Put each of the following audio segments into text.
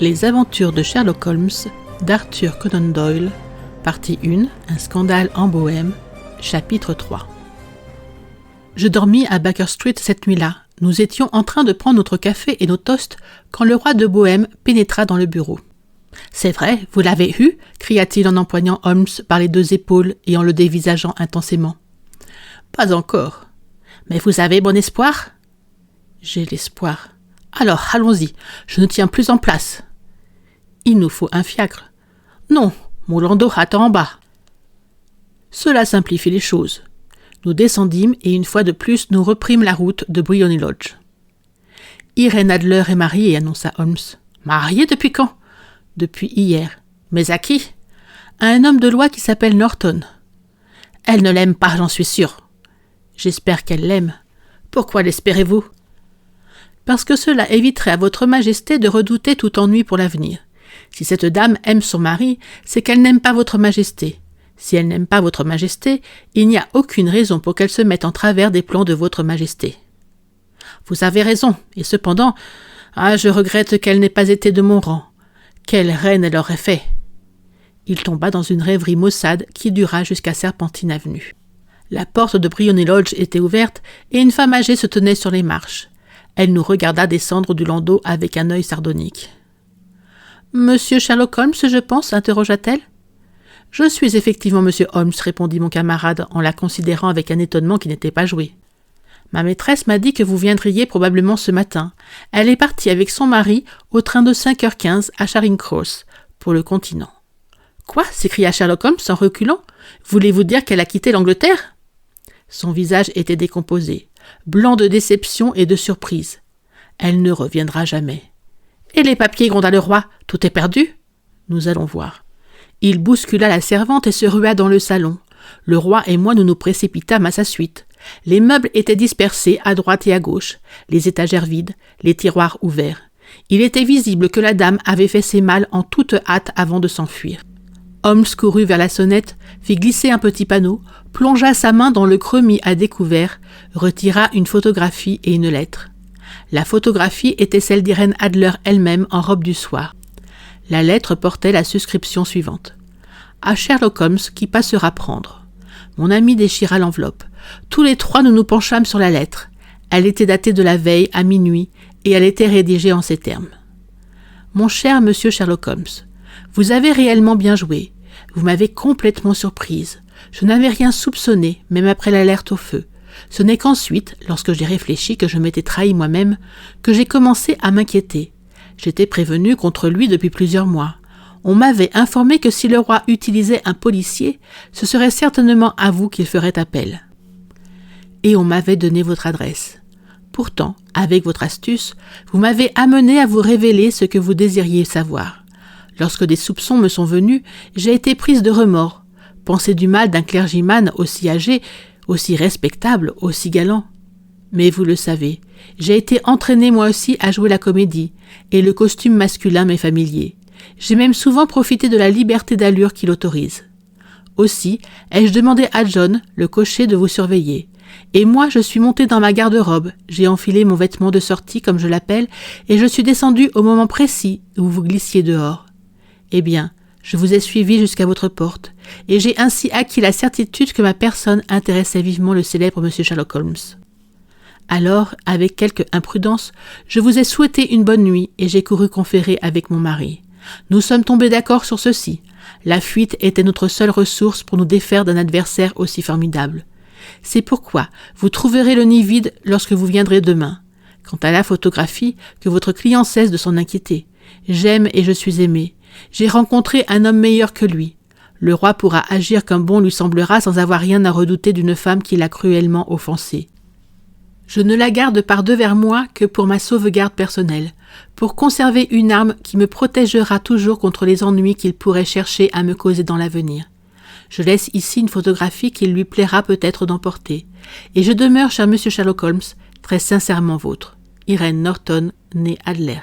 Les aventures de Sherlock Holmes d'Arthur Conan Doyle, partie 1, un scandale en Bohême, chapitre 3. Je dormis à Baker Street cette nuit-là. Nous étions en train de prendre notre café et nos toasts quand le roi de Bohême pénétra dans le bureau. « C'est vrai, vous l'avez eu » cria-t-il en empoignant Holmes par les deux épaules et en le dévisageant intensément. « Pas encore. Mais vous avez bon espoir ?»« J'ai l'espoir. »« Alors, allons-y, je ne tiens plus en place. »« Il nous faut un fiacre. »« Non, mon landau attend en bas. » Cela simplifie les choses. Nous descendîmes et une fois de plus nous reprîmes la route de Briony Lodge. « Irène Adler est mariée, » annonça Holmes. « Mariée depuis quand ?»« Depuis hier. »« Mais à qui ?»« À un homme de loi qui s'appelle Norton. »« Elle ne l'aime pas, j'en suis sûr. »« J'espère qu'elle l'aime. »« Pourquoi l'espérez-vous ?»« Parce que cela éviterait à votre majesté de redouter tout ennui pour l'avenir. Si cette dame aime son mari, c'est qu'elle n'aime pas votre majesté. Si elle n'aime pas votre majesté, il n'y a aucune raison pour qu'elle se mette en travers des plans de votre majesté. » « Vous avez raison, et cependant, je regrette qu'elle n'ait pas été de mon rang. Quelle reine elle aurait fait !» Il tomba dans une rêverie maussade qui dura jusqu'à Serpentine Avenue. La porte de Briony Lodge était ouverte et une femme âgée se tenait sur les marches. Elle nous regarda descendre du landau avec un œil sardonique. « Monsieur Sherlock Holmes, je pense ?» interrogea-t-elle. « Je suis effectivement Monsieur Holmes » répondit mon camarade en la considérant avec un étonnement qui n'était pas joué. « Ma maîtresse m'a dit que vous viendriez probablement ce matin. Elle est partie avec son mari au train de 5h15 à Charing Cross pour le continent. »« Quoi ?» s'écria Sherlock Holmes en reculant. « Voulez-vous dire qu'elle a quitté l'Angleterre ?» Son visage était décomposé, blanc de déception et de surprise. « Elle ne reviendra jamais. »« Et les papiers ?» gronda le roi. « Tout est perdu ?»« Nous allons voir. » Il bouscula la servante et se rua dans le salon. Le roi et moi nous nous précipitâmes à sa suite. Les meubles étaient dispersés à droite et à gauche, les étagères vides, les tiroirs ouverts. Il était visible que la dame avait fait ses malles en toute hâte avant de s'enfuir. Holmes courut vers la sonnette, fit glisser un petit panneau, plongea sa main dans le creux mis à découvert, retira une photographie et une lettre. La photographie était celle d'Irène Adler elle-même en robe du soir. La lettre portait la suscription suivante. « À Sherlock Holmes qui passera prendre. » Mon ami déchira l'enveloppe. Tous les trois nous nous penchâmes sur la lettre. Elle était datée de la veille à minuit et elle était rédigée en ces termes. « Mon cher monsieur Sherlock Holmes, vous avez réellement bien joué. Vous m'avez complètement surprise. Je n'avais rien soupçonné, même après l'alerte au feu. Ce n'est qu'ensuite, lorsque j'ai réfléchi que je m'étais trahi moi-même, que j'ai commencé à m'inquiéter. J'étais prévenu contre lui depuis plusieurs mois. On m'avait informé que si le roi utilisait un policier, ce serait certainement à vous qu'il ferait appel. Et on m'avait donné votre adresse. Pourtant, avec votre astuce, vous m'avez amené à vous révéler ce que vous désiriez savoir. Lorsque des soupçons me sont venus, j'ai été prise de remords. Penser du mal d'un clergyman aussi âgé, aussi respectable, aussi galant. Mais vous le savez, j'ai été entraînée moi aussi à jouer la comédie, et le costume masculin m'est familier. J'ai même souvent profité de la liberté d'allure qui l'autorise. Aussi, ai-je demandé à John, le cocher, de vous surveiller. Et moi, je suis montée dans ma garde-robe, j'ai enfilé mon vêtement de sortie, comme je l'appelle, et je suis descendue au moment précis où vous glissiez dehors. Eh bien, je vous ai suivi jusqu'à votre porte, et j'ai ainsi acquis la certitude que ma personne intéressait vivement le célèbre M. Sherlock Holmes. Alors, avec quelque imprudence, je vous ai souhaité une bonne nuit et j'ai couru conférer avec mon mari. Nous sommes tombés d'accord sur ceci. La fuite était notre seule ressource pour nous défaire d'un adversaire aussi formidable. C'est pourquoi vous trouverez le nid vide lorsque vous viendrez demain. Quant à la photographie, que votre client cesse de s'en inquiéter. J'aime et je suis aimé. J'ai rencontré un homme meilleur que lui. Le roi pourra agir comme bon lui semblera sans avoir rien à redouter d'une femme qui l'a cruellement offensé. Je ne la garde par devers moi que pour ma sauvegarde personnelle, pour conserver une arme qui me protégera toujours contre les ennuis qu'il pourrait chercher à me causer dans l'avenir. Je laisse ici une photographie qu'il lui plaira peut-être d'emporter, et je demeure, cher monsieur Sherlock Holmes, très sincèrement vôtre, Irène Norton, née Adler.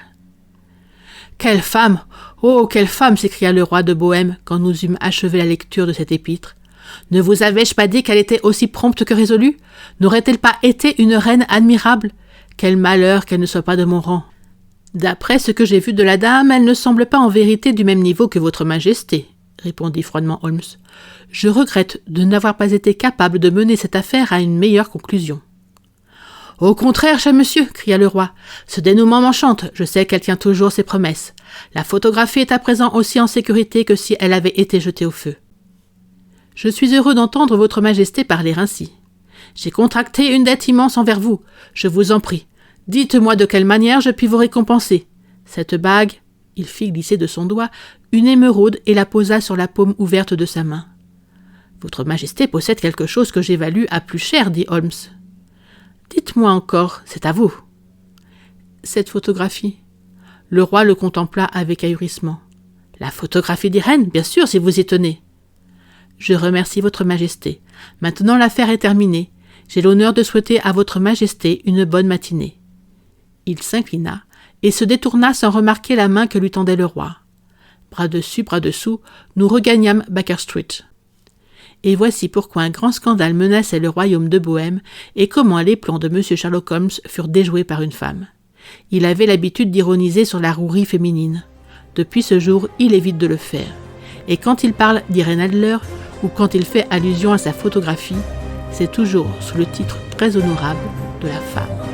« Quelle femme ! Oh, quelle femme !» s'écria le roi de Bohême quand nous eûmes achevé la lecture de cette épître. « Ne vous avais-je pas dit qu'elle était aussi prompte que résolue? N'aurait-elle pas été une reine admirable? Quel malheur qu'elle ne soit pas de mon rang !» « D'après ce que j'ai vu de la dame, elle ne semble pas en vérité du même niveau que votre majesté, » répondit froidement Holmes. « Je regrette de n'avoir pas été capable de mener cette affaire à une meilleure conclusion. »« Au contraire, cher monsieur, » cria le roi, « ce dénouement m'enchante, je sais qu'elle tient toujours ses promesses. La photographie est à présent aussi en sécurité que si elle avait été jetée au feu. »« Je suis heureux d'entendre votre majesté parler ainsi. J'ai contracté une dette immense envers vous, je vous en prie. Dites-moi de quelle manière je puis vous récompenser. Cette bague, il fit glisser de son doigt une émeraude et la posa sur la paume ouverte de sa main. Votre majesté possède quelque chose que j'évalue à plus cher, dit Holmes. Dites-moi encore, c'est à vous. Cette photographie. Le roi le contempla avec ahurissement. La photographie d'Irène, bien sûr, si vous y tenez. Je remercie votre majesté. Maintenant l'affaire est terminée. J'ai l'honneur de souhaiter à votre majesté une bonne matinée. Il s'inclina et se détourna sans remarquer la main que lui tendait le roi. Bras dessus, bras dessous, nous regagnâmes Baker Street. Et voici pourquoi un grand scandale menaçait le royaume de Bohême et comment les plans de M. Sherlock Holmes furent déjoués par une femme. Il avait l'habitude d'ironiser sur la rouerie féminine. Depuis ce jour, il évite de le faire. Et quand il parle d'Irène Adler ou quand il fait allusion à sa photographie, c'est toujours sous le titre très honorable de la femme.